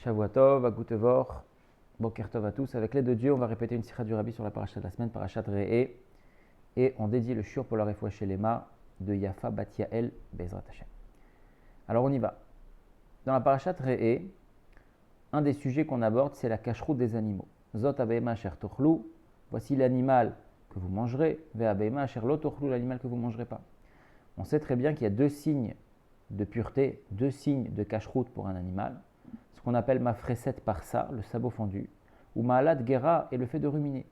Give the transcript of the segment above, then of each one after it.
Shavua Tov, Agutevor, Boker Tov à tous. Avec l'aide de Dieu, on va répéter une sikha du Rabbi sur la paracha de la semaine, parachat Re'eh. Et on dédie le shiur pour la refoua shelema de Yafa Bat Yael Bezrat Hashem. Alors on y va. Dans la parachat Re'eh, un des sujets qu'on aborde, c'est la cacheroute des animaux. Zot abema asher tochlu, voici l'animal que vous mangerez, ve abema asher lo tochlu, l'animal que vous ne mangerez pas. On sait très bien qu'il y a deux signes de pureté, deux signes de cacheroute pour un animal, ce qu'on appelle mafreset parsa, le sabot fendu, ou ma'alat gera et le fait de ruminer.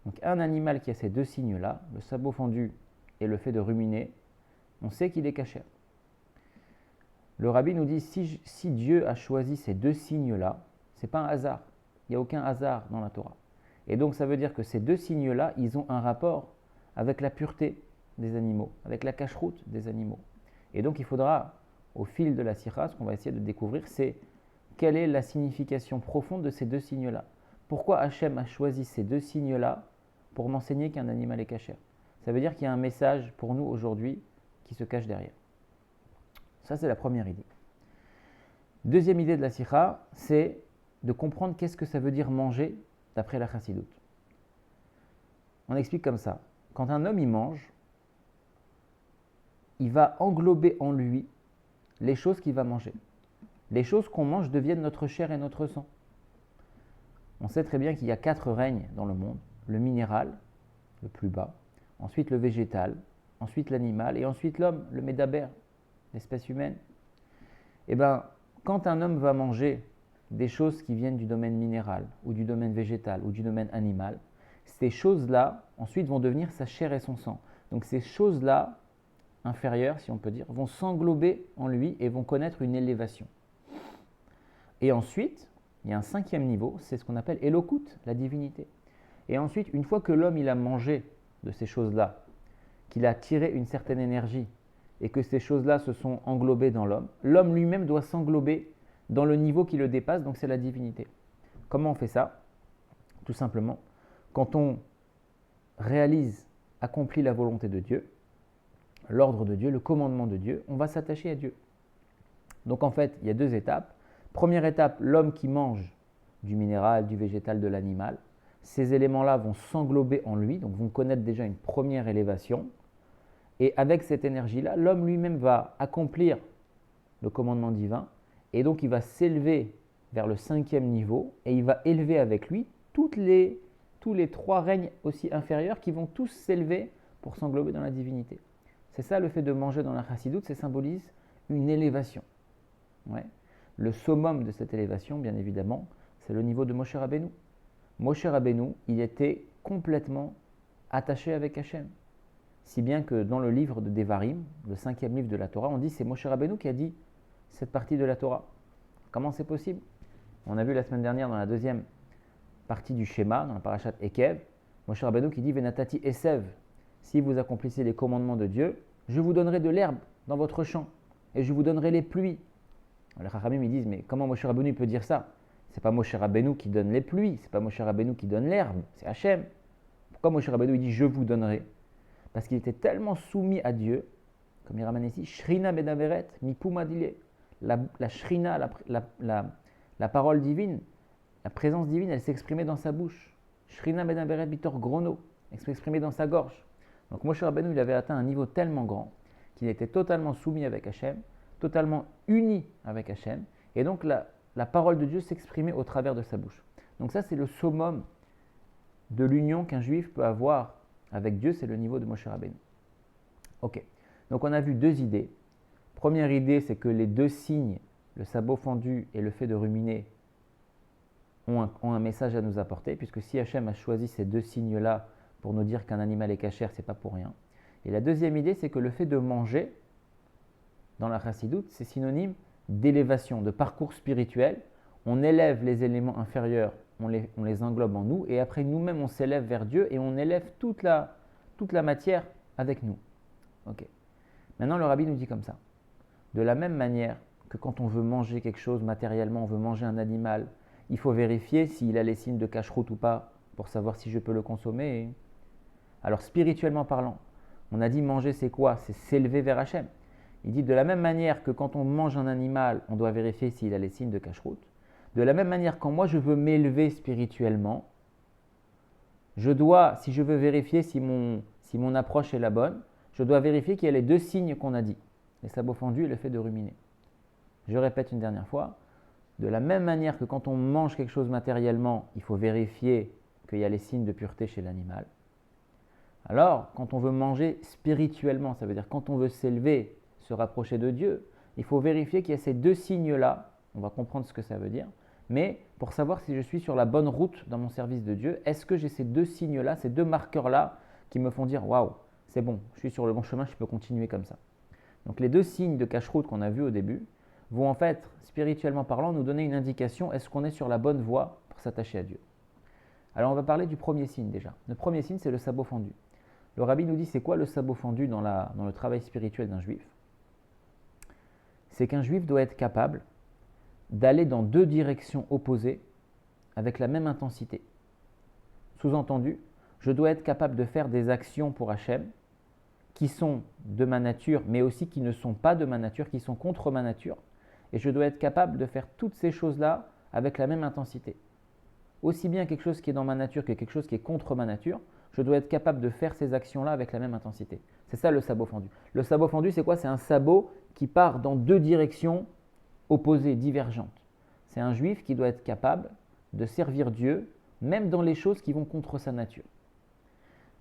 Donc un animal qui a ces deux signes-là, le sabot fendu et le fait de ruminer, on sait qu'il est cachère. Le rabbi nous dit, si Dieu a choisi ces deux signes-là, ce n'est pas un hasard, il n'y a aucun hasard dans la Torah. Et donc ça veut dire que ces deux signes-là, ils ont un rapport avec la pureté des animaux, avec la cacheroute des animaux. Et donc il faudra, au fil de la sikha, ce qu'on va essayer de découvrir, c'est quelle est la signification profonde de ces deux signes-là. Pourquoi Hachem a choisi ces deux signes-là pour m'enseigner qu'un animal est cachère? Ça veut dire qu'il y a un message pour nous aujourd'hui qui se cache derrière. Ça, c'est la première idée. Deuxième idée de la sikha, c'est de comprendre qu'est-ce que ça veut dire manger d'après la chassidoute. On explique comme ça. Quand un homme y mange, il va englober en lui les choses qu'il va manger. Les choses qu'on mange deviennent notre chair et notre sang. On sait très bien qu'il y a 4 règnes dans le monde. Le minéral, le plus bas, ensuite le végétal, ensuite l'animal et ensuite l'homme, le médaber, l'espèce humaine. Et bien, quand un homme va manger des choses qui viennent du domaine minéral ou du domaine végétal ou du domaine animal, ces choses-là, ensuite, vont devenir sa chair et son sang. Donc ces choses-là, inférieures, si on peut dire, vont s'englober en lui et vont connaître une élévation. Et ensuite, il y a un 5e niveau, c'est ce qu'on appelle Elokut, la divinité. Et ensuite, une fois que l'homme il a mangé de ces choses-là, qu'il a tiré une certaine énergie et que ces choses-là se sont englobées dans l'homme, l'homme lui-même doit s'englober dans le niveau qui le dépasse, donc c'est la divinité. Comment on fait ça? Tout simplement, quand on réalise, accomplit la volonté de Dieu, l'ordre de Dieu, le commandement de Dieu, on va s'attacher à Dieu. Donc en fait, il y a 2 étapes. Première étape, l'homme qui mange du minéral, du végétal, de l'animal, ces éléments-là vont s'englober en lui, donc vont connaître déjà une première élévation. Et avec cette énergie-là, l'homme lui-même va accomplir le commandement divin, et donc il va s'élever vers le 5e niveau, et il va élever avec lui tous les 3 règnes aussi inférieurs qui vont tous s'élever pour s'englober dans la divinité. C'est ça le fait de manger dans la chassidoute, ça symbolise une élévation. Ouais. Le summum de cette élévation, bien évidemment, c'est le niveau de Moshe Rabbeinu. Moshe Rabbeinu, il était complètement attaché avec Hachem. Si bien que dans le livre de Devarim, le 5e livre de la Torah, on dit que c'est Moshe Rabbeinu qui a dit cette partie de la Torah. Comment c'est possible? On a vu la semaine dernière dans la 2e partie du schéma, dans la parashat Ekev, Moshe Rabbeinu qui dit Venatati Esev, si vous accomplissez les commandements de Dieu, je vous donnerai de l'herbe dans votre champ et je vous donnerai les pluies. Les Chachamim ils disent, mais comment Moshe Rabbeinu peut dire ça? C'est pas Moshe Rabbeinu qui donne les pluies, c'est pas Moshe Rabbeinu qui donne l'herbe, c'est Hachem. Pourquoi Moshe Rabbeinu il dit je vous donnerai? Parce qu'il était tellement soumis à Dieu, comme il ramène ici, Shrina bedaveret mipuma dile, la Shrina, la parole divine, la présence divine, elle s'exprimait dans sa bouche. Shrina bedaveret bitor grono, s'exprimait dans sa gorge. Donc Moshe Rabbeinu il avait atteint un niveau tellement grand qu'il était totalement soumis avec Hachem, totalement uni avec Hachem, et donc la parole de Dieu s'exprimait au travers de sa bouche. Donc ça, c'est le summum de l'union qu'un juif peut avoir avec Dieu, c'est le niveau de Moshe Rabbeinu. Ok, donc on a vu 2 idées. Première idée, c'est que les 2 signes, le sabot fendu et le fait de ruminer, ont un message à nous apporter, puisque si Hachem a choisi ces 2 signes-là pour nous dire qu'un animal est cachère, c'est pas pour rien. Et la 2e idée, c'est que le fait de manger, dans la chassidoute, c'est synonyme d'élévation, de parcours spirituel. On élève les éléments inférieurs, on les englobe en nous, et après nous-mêmes, on s'élève vers Dieu et on élève toute la matière avec nous. Ok. Maintenant, le rabbi nous dit comme ça. De la même manière que quand on veut manger quelque chose matériellement, on veut manger un animal, il faut vérifier s'il a les signes de cacheroute ou pas, pour savoir si je peux le consommer. Alors, spirituellement parlant, on a dit manger, c'est quoi? C'est s'élever vers Hachem. Il dit de la même manière que quand on mange un animal, on doit vérifier s'il a les signes de cacheroute. De la même manière, quand moi je veux m'élever spirituellement, je dois, si je veux vérifier si mon approche est la bonne, je dois vérifier qu'il y a les deux signes qu'on a dit, les sabots fendus et le fait de ruminer. Je répète une dernière fois, de la même manière que quand on mange quelque chose matériellement, il faut vérifier qu'il y a les signes de pureté chez l'animal. Alors, quand on veut manger spirituellement, ça veut dire quand on veut s'élever, se rapprocher de Dieu, il faut vérifier qu'il y a ces deux signes-là. On va comprendre ce que ça veut dire. Mais pour savoir si je suis sur la bonne route dans mon service de Dieu, est-ce que j'ai ces deux signes-là, ces deux marqueurs-là qui me font dire « Waouh, c'est bon, je suis sur le bon chemin, je peux continuer comme ça ». Donc les deux signes de cache-route qu'on a vus au début vont en fait, spirituellement parlant, nous donner une indication, est-ce qu'on est sur la bonne voie pour s'attacher à Dieu. Alors on va parler du premier signe déjà. Le premier signe, c'est le sabot fendu. Le rabbi nous dit, c'est quoi le sabot fendu dans le travail spirituel d'un juif? C'est qu'un juif doit être capable d'aller dans deux directions opposées avec la même intensité. Sous-entendu, je dois être capable de faire des actions pour Hachem qui sont de ma nature, mais aussi qui ne sont pas de ma nature, qui sont contre ma nature. Et je dois être capable de faire toutes ces choses-là avec la même intensité. Aussi bien quelque chose qui est dans ma nature que quelque chose qui est contre ma nature, je dois être capable de faire ces actions-là avec la même intensité. C'est ça le sabot fendu. Le sabot fendu, c'est quoi? C'est un sabot qui part dans deux directions opposées, divergentes. C'est un juif qui doit être capable de servir Dieu, même dans les choses qui vont contre sa nature.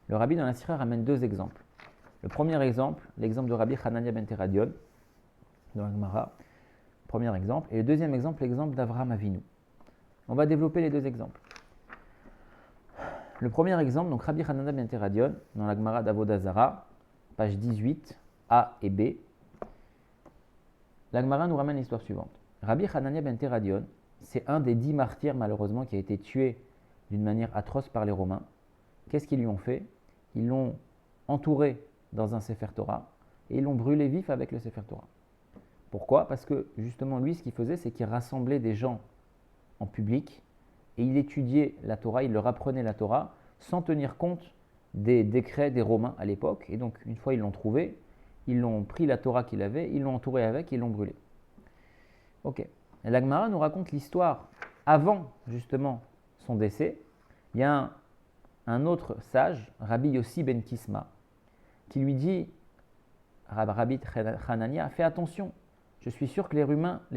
Le rabbi dans la Sira ramène deux exemples. Le premier exemple, l'exemple de Rabbi Hanania ben Teradion, dans la Gemara, premier exemple. Et le deuxième exemple, l'exemple d'Avraham Avinu. On va développer les deux exemples. Le premier exemple, donc Rabbi Hanania ben Teradion, dans la Gemara d'Avodah Zara, page 18, A et B. La Gemara nous ramène l'histoire suivante. Rabbi Hanania ben Teradion, c'est un des 10 martyrs malheureusement qui a été tué d'une manière atroce par les Romains. Qu'est-ce qu'ils lui ont fait? Ils l'ont entouré dans un Sefer Torah et ils l'ont brûlé vif avec le Sefer Torah. Pourquoi? Parce que justement lui, ce qu'il faisait, c'est qu'il rassemblait des gens en public et il étudiait la Torah, il leur apprenait la Torah sans tenir compte des décrets des Romains à l'époque. Et donc une fois ils l'ont trouvé, ils l'ont pris la Torah qu'il avait, ils l'ont entouré avec, ils l'ont brûlé. Ok. Et la Gemara nous raconte l'histoire avant justement son décès. Il y a un autre sage, Rabbi Yossi ben Kisma, qui lui dit, Rabbi Hanania, fais attention, je suis sûr que les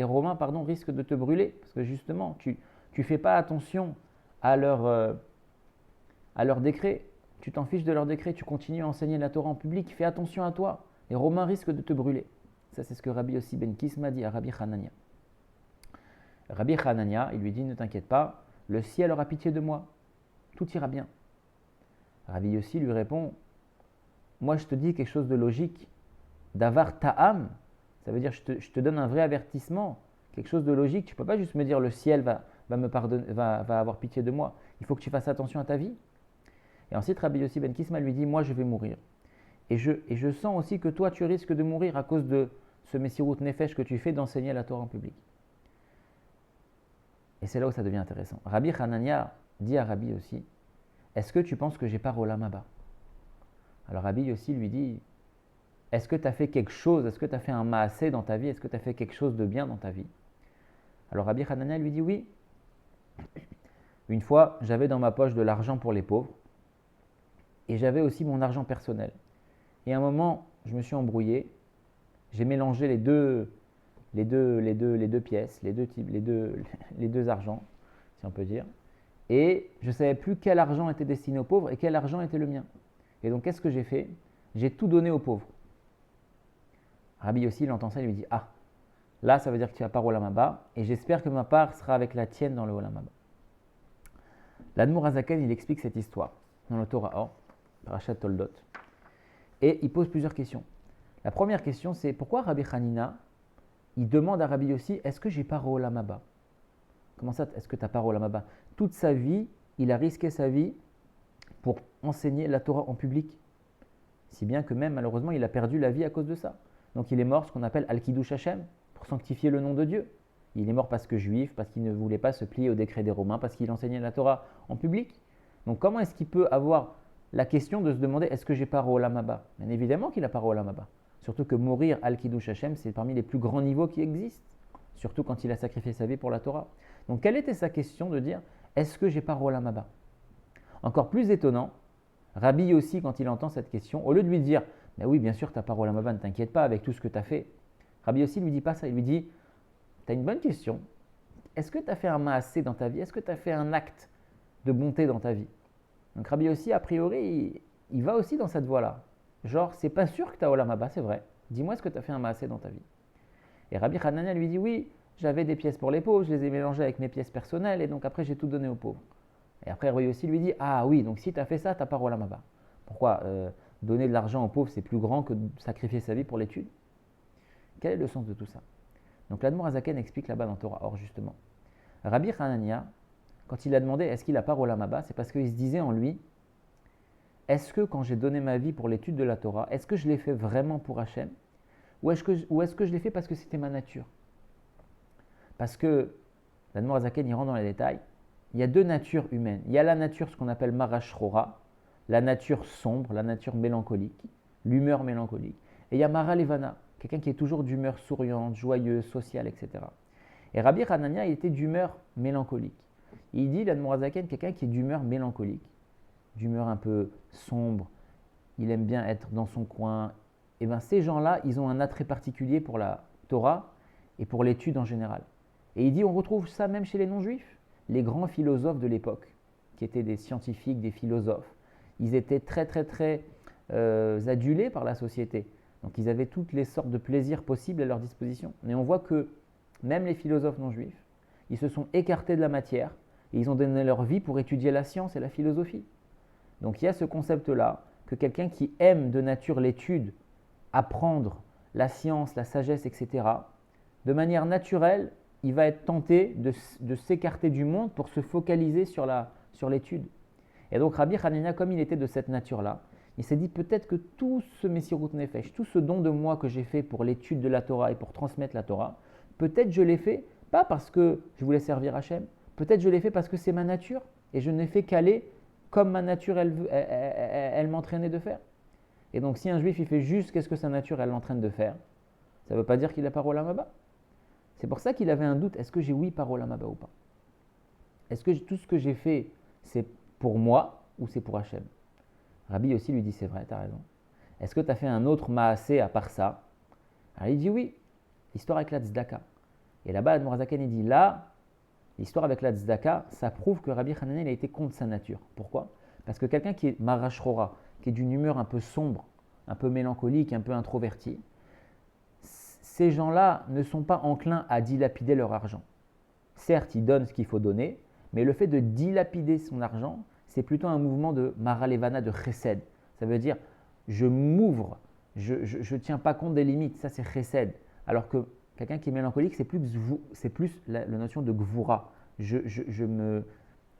Romains risquent de te brûler, parce que justement, tu ne fais pas attention à leur décret, tu t'en fiches de leur décret, tu continues à enseigner la Torah en public, fais attention à toi, les Romains risquent de te brûler. Ça, c'est ce que Rabbi Yossi ben Kisma dit à Rabbi Hanania. Rabbi Hanania, il lui dit, ne t'inquiète pas, le ciel aura pitié de moi, tout ira bien. Rabbi Yossi lui répond, moi je te dis quelque chose de logique, d'avar ta'am, ça veut dire je te donne un vrai avertissement, quelque chose de logique, tu ne peux pas juste me dire le ciel va me pardonner, va avoir pitié de moi, il faut que tu fasses attention à ta vie. Et ensuite Rabbi Yossi ben Kisma lui dit, moi je vais mourir. Et je sens aussi que toi tu risques de mourir à cause de ce Messirut Nefesh que tu fais d'enseigner la Torah en public. Et c'est là où ça devient intéressant. Rabbi Hanania dit à Rabbi Yossi, est-ce que tu penses que j'ai pas Olam Haba? Alors Rabbi Yossi lui dit, est-ce que tu as fait quelque chose, est-ce que tu as fait un maasé dans ta vie, est-ce que tu as fait quelque chose de bien dans ta vie? Alors Rabbi Hanania lui dit oui. Une fois, j'avais dans ma poche de l'argent pour les pauvres et j'avais aussi mon argent personnel. Et à un moment, je me suis embrouillé, j'ai mélangé les deux pièces, les deux argents, si on peut dire. Et je ne savais plus quel argent était destiné aux pauvres et quel argent était le mien. Et donc, qu'est-ce que j'ai fait? J'ai tout donné aux pauvres. Rabbi Yossi, il entend ça, il lui dit, ah, là, ça veut dire que tu as part au Olam Haba, et j'espère que ma part sera avec la tienne dans le Olam Haba. L'Admour Hazaken, il explique cette histoire dans le Torah Or, Parashat Toldot, et il pose plusieurs questions. La première question, c'est pourquoi Rabbi Hanina, il demande à Rabbi Yossi, est-ce que j'ai part au Olam Haba? Comment ça, est-ce que tu as part au Olam Haba? Toute sa vie, il a risqué sa vie pour enseigner la Torah en public. Si bien que même, malheureusement, il a perdu la vie à cause de ça. Donc il est mort, ce qu'on appelle Al-Kiddush Hashem, pour sanctifier le nom de Dieu. Il est mort parce que juif, parce qu'il ne voulait pas se plier au décret des Romains, parce qu'il enseignait la Torah en public. Donc comment est-ce qu'il peut avoir la question de se demander, est-ce que j'ai part au Olam Haba? Bien évidemment qu'il a part au Olam Haba. Surtout que mourir Al-Kiddush Hashem, c'est parmi les plus grands niveaux qui existent. surtout quand il a sacrifié sa vie pour la Torah. Donc quelle était sa question de dire, est-ce que j'ai pas Olam Haba? Encore plus étonnant, Rabbi Yossi, quand il entend cette question, au lieu de lui dire, mais oui, bien sûr, tu n'as pas Olam Haba, ne t'inquiète pas avec tout ce que tu as fait, Rabbi Yossi ne lui dit pas ça, il lui dit, tu as une bonne question, est-ce que tu as fait un maasé dans ta vie? Est-ce que tu as fait un acte de bonté dans ta vie? Donc Rabbi Yossi, a priori, il va aussi dans cette voie-là. Genre, c'est pas sûr que tu as Olam Haba, c'est vrai. Dis-moi, est-ce que tu as fait un maasé dans ta vie? Et Rabbi Hanania lui dit, oui, j'avais des pièces pour les pauvres, je les ai mélangées avec mes pièces personnelles, et donc après, j'ai tout donné aux pauvres. Et après, Rabbi Yossi lui dit, ah oui, donc si tu as fait ça, tu n'as pas Olam Haba. Pourquoi donner de l'argent aux pauvres, c'est plus grand que de sacrifier sa vie pour l'étude? Quel est le sens de tout ça? Donc l'Admor Azaken explique là-bas dans Torah. Or justement, Rabbi Hanania, quand il a demandé est-ce qu'il a pas Olam Haba, c'est parce qu'il se disait en lui, est-ce que quand j'ai donné ma vie pour l'étude de la Torah, est-ce que je l'ai fait vraiment pour Hachem? Ou est-ce que je l'ai fait parce que c'était ma nature? Parce que l'Admor Azaken, il rentre dans les détails. Il y a deux natures humaines. Il y a la nature, ce qu'on appelle Marashrora, la nature sombre, la nature mélancolique, l'humeur mélancolique. Et il y a Mara Levana, quelqu'un qui est toujours d'humeur souriante, joyeuse, sociale, etc. Et Rabbi Hanania, il était d'humeur mélancolique. Il dit, l'Admor Azaken, quelqu'un qui est d'humeur mélancolique, d'humeur un peu sombre, il aime bien être dans son coin. Et bien ces gens-là, ils ont un attrait particulier pour la Torah et pour l'étude en général. Et il dit, on retrouve ça même chez les non-juifs. Les grands philosophes de l'époque, qui étaient des scientifiques, des philosophes, ils étaient très adulés par la société. Donc ils avaient toutes les sortes de plaisirs possibles à leur disposition. Mais on voit que même les philosophes non juifs, ils se sont écartés de la matière et ils ont donné leur vie pour étudier la science et la philosophie. Donc il y a ce concept-là, que quelqu'un qui aime de nature l'étude, apprendre la science, la sagesse, etc., de manière naturelle, il va être tenté de s'écarter du monde pour se focaliser sur l'étude. Et donc Rabbi Hanania, comme il était de cette nature-là, il s'est dit peut-être que tout ce Messirut Nefesh, tout ce don de moi que j'ai fait pour l'étude de la Torah et pour transmettre la Torah, peut-être je l'ai fait pas parce que je voulais servir Hachem, peut-être je l'ai fait parce que c'est ma nature et je n'ai fait qu'aller comme ma nature elle m'entraînait de faire. Et donc si un juif il fait juste qu'est-ce que sa nature elle l'entraîne de faire, ça ne veut pas dire qu'il n'a pas Olam Haba. C'est pour ça qu'il avait un doute, est-ce que j'ai oui par Olam Haba ou pas? Est-ce que tout ce que j'ai fait, c'est pour moi ou c'est pour Hachem? Rabbi aussi lui dit, c'est vrai, tu as raison. Est-ce que tu as fait un autre maasé à part ça? Alors il dit oui, l'histoire avec la tzedaka. Et là-bas, Admor Hazaken, il dit là, l'histoire avec la tzedaka, ça prouve que Rabbi Hanania, il a été contre sa nature. Pourquoi? Parce que quelqu'un qui est marashrora, qui est d'une humeur un peu sombre, un peu mélancolique, un peu introverti, ces gens-là ne sont pas enclins à dilapider leur argent. Certes, ils donnent ce qu'il faut donner, mais le fait de dilapider son argent, c'est plutôt un mouvement de maralevana, de chesed. Ça veut dire, je m'ouvre, je ne tiens pas compte des limites, ça c'est chesed. Alors que quelqu'un qui est mélancolique, c'est plus la notion de gvura. Je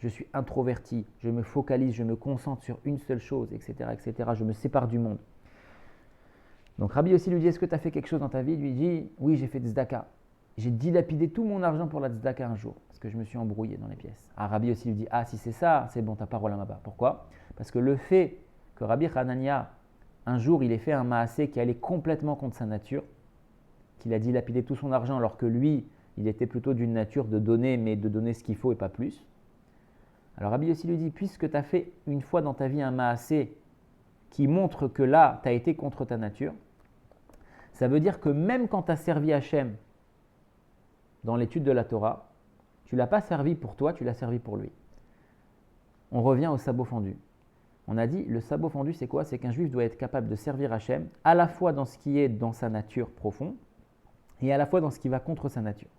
suis introverti, je me focalise, je me concentre sur une seule chose, etc., etc. Je me sépare du monde. Donc Rabbi aussi lui dit, est-ce que tu as fait quelque chose dans ta vie? Il lui dit, oui, j'ai fait des tzedaka. J'ai dilapidé tout mon argent pour la tzedaka un jour, parce que je me suis embrouillé dans les pièces. Ah, Rabbi aussi lui dit, ah, si c'est ça, c'est bon, t'as pas Olam Haba. Pourquoi? Parce que le fait que Rabbi Hanania, un jour, il ait fait un maasé qui allait complètement contre sa nature, qu'il a dilapidé tout son argent, alors que lui, il était plutôt d'une nature de donner, mais de donner ce qu'il faut et pas plus. Alors Rabbi aussi lui dit, puisque tu as fait une fois dans ta vie un maasé qui montre que là, tu as été contre ta nature, ça veut dire que même quand tu as servi Hachem dans l'étude de la Torah, tu ne l'as pas servi pour toi, tu l'as servi pour lui. On revient au sabot fendu. On a dit, le sabot fendu, c'est quoi? C'est qu'un juif doit être capable de servir Hachem à la fois dans ce qui est dans sa nature profonde et à la fois dans ce qui va contre sa nature.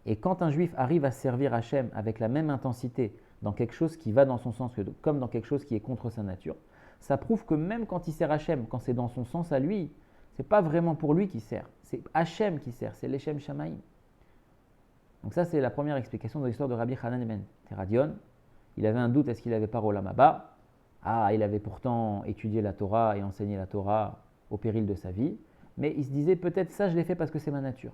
Et quand un juif arrive à servir Hachem avec la même intensité dans quelque chose qui va dans son sens comme dans quelque chose qui est contre sa nature, ça prouve que même quand il sert Hachem, quand c'est dans son sens à lui, ce n'est pas vraiment pour lui qu'il sert, c'est Hachem qui sert, c'est l'Echem Shamaïm. Donc ça, c'est la première explication de l'histoire de Rabbi Hanan ben Teradion. Il avait un doute, est-ce qu'il avait pas Olam Haba? Ah, il avait pourtant étudié la Torah et enseigné la Torah au péril de sa vie, mais il se disait peut-être ça, je l'ai fait parce que c'est ma nature.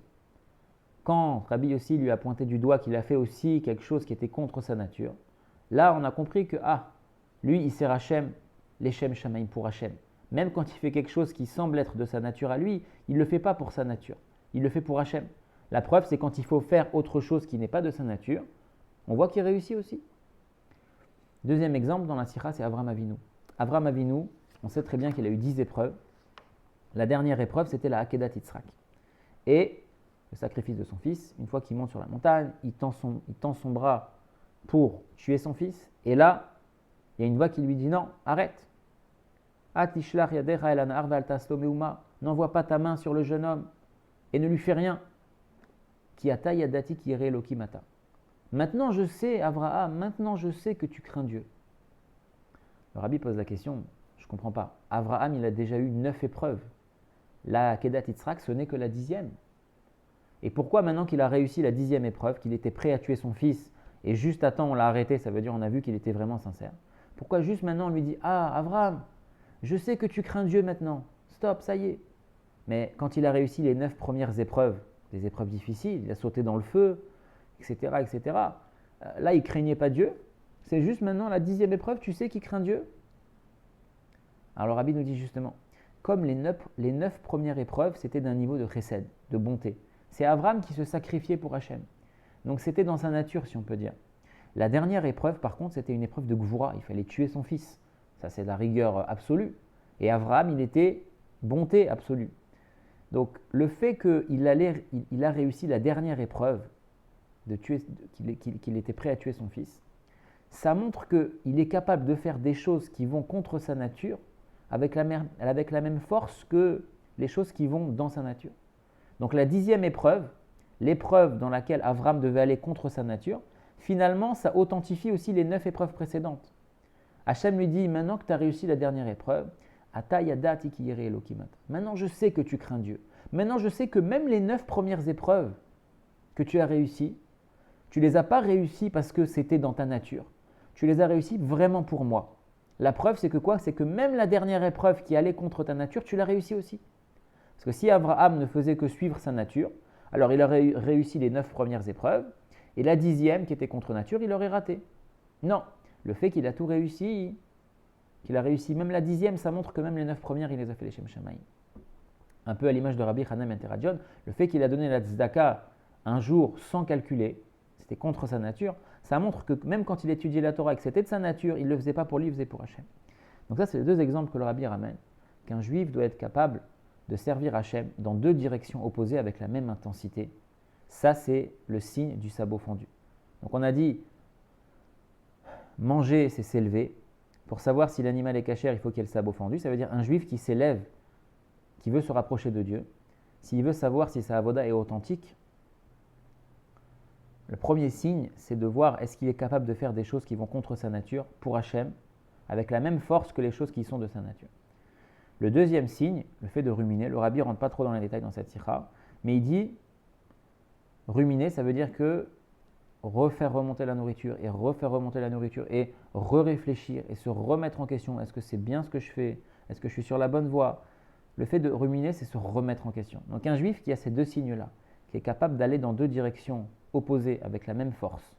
Quand Rabbi aussi lui a pointé du doigt qu'il a fait aussi quelque chose qui était contre sa nature, là, on a compris que, lui, il sert Hachem, l'Echem Shamaïm pour Hachem. Même quand il fait quelque chose qui semble être de sa nature à lui, il ne le fait pas pour sa nature, il le fait pour Hachem. La preuve, c'est quand il faut faire autre chose qui n'est pas de sa nature, on voit qu'il réussit aussi. Deuxième exemple dans la Sira, c'est Avraham Avinu. Avraham Avinu, on sait très bien qu'il a eu 10 épreuves. La dernière épreuve, c'était la Akedat Yitzhak. Et le sacrifice de son fils, une fois qu'il monte sur la montagne, il tend son bras pour tuer son fils. Et là, il y a une voix qui lui dit non, arrête. N'envoie pas ta main sur le jeune homme et ne lui fais rien. Maintenant je sais, Avraham, maintenant je sais que tu crains Dieu. Le rabbi pose la question, je ne comprends pas. Avraham, il a déjà eu 9 épreuves. La Akedat Yitzhak, ce n'est que la 10e. Et pourquoi maintenant qu'il a réussi la 10e épreuve, qu'il était prêt à tuer son fils, et juste à temps on l'a arrêté, ça veut dire on a vu qu'il était vraiment sincère. Pourquoi juste maintenant on lui dit « Ah, Avraham, je sais que tu crains Dieu maintenant, stop, ça y est ». Mais quand il a réussi les 9 premières épreuves, des épreuves difficiles, il a sauté dans le feu, etc., etc. Là, il ne craignait pas Dieu. C'est juste maintenant la 10e épreuve, tu sais qu'il craint Dieu. Alors le rabbi nous dit justement, comme les 9 premières épreuves, c'était d'un niveau de chesed, de bonté. C'est Avraham qui se sacrifiait pour Hachem. Donc c'était dans sa nature, si on peut dire. La dernière épreuve, par contre, c'était une épreuve de gvoura. Il fallait tuer son fils. Ça, c'est la rigueur absolue. Et Avraham, il était bonté absolue. Donc le fait qu'il a réussi la dernière épreuve, qu'il était prêt à tuer son fils, ça montre qu'il est capable de faire des choses qui vont contre sa nature avec la même force que les choses qui vont dans sa nature. Donc la 10e épreuve, l'épreuve dans laquelle Avraham devait aller contre sa nature, finalement ça authentifie aussi les 9 épreuves précédentes. Hachem lui dit, maintenant que tu as réussi la dernière épreuve, maintenant je sais que tu crains Dieu. Maintenant je sais que même les 9 premières épreuves que tu as réussies, tu ne les as pas réussies parce que c'était dans ta nature. Tu les as réussies vraiment pour moi. La preuve, c'est que quoi? C'est que même la dernière épreuve qui allait contre ta nature, tu l'as réussi aussi. Parce que si Avraham ne faisait que suivre sa nature, alors il aurait réussi les 9 premières épreuves, et la 10e qui était contre nature, il aurait raté. Non, le fait qu'il a tout réussi, qu'il a réussi même la 10e, ça montre que même les 9 premières, il les a fait les Shem Shamaïm. Un peu à l'image de Rabbi Hanan ben Teradion, le fait qu'il a donné la tzedaka un jour sans calculer, c'était contre sa nature, ça montre que même quand il étudiait la Torah et que c'était de sa nature, il ne le faisait pas pour lui, il le faisait pour Hachem. Donc ça, c'est les 2 exemples que le Rabbi ramène, qu'un juif doit être capable de servir Hachem dans 2 directions opposées avec la même intensité. Ça, c'est le signe du sabot fendu. Donc on a dit, manger, c'est s'élever. Pour savoir si l'animal est cachère, il faut qu'il y ait le sabot fendu. Ça veut dire un juif qui s'élève, qui veut se rapprocher de Dieu. S'il veut savoir si sa avoda est authentique, le premier signe, c'est de voir est-ce qu'il est capable de faire des choses qui vont contre sa nature pour Hachem, avec la même force que les choses qui sont de sa nature. Le deuxième signe, le fait de ruminer, le rabbi ne rentre pas trop dans les détails dans cette sikha, mais il dit, ruminer, ça veut dire que refaire remonter la nourriture et refaire remonter la nourriture et réfléchir et se remettre en question. Est-ce que c'est bien ce que je fais? Est-ce que je suis sur la bonne voie? Le fait de ruminer, c'est se remettre en question. Donc un juif qui a ces 2 signes-là, qui est capable d'aller dans 2 directions opposées avec la même force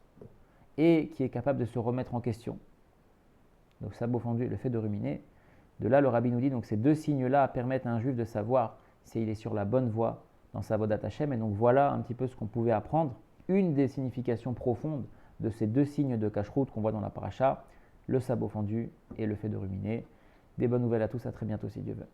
et qui est capable de se remettre en question, donc sabot fendu, le fait de ruminer, de là le rabbi nous dit, donc ces 2 signes-là permettent à un juif de savoir s'il est sur la bonne voie dans sa avodat Hashem. Et donc voilà un petit peu ce qu'on pouvait apprendre. Une des significations profondes de ces 2 signes de cacheroute qu'on voit dans la paracha, le sabot fendu et le fait de ruminer. Des bonnes nouvelles à tous, à très bientôt si Dieu veut.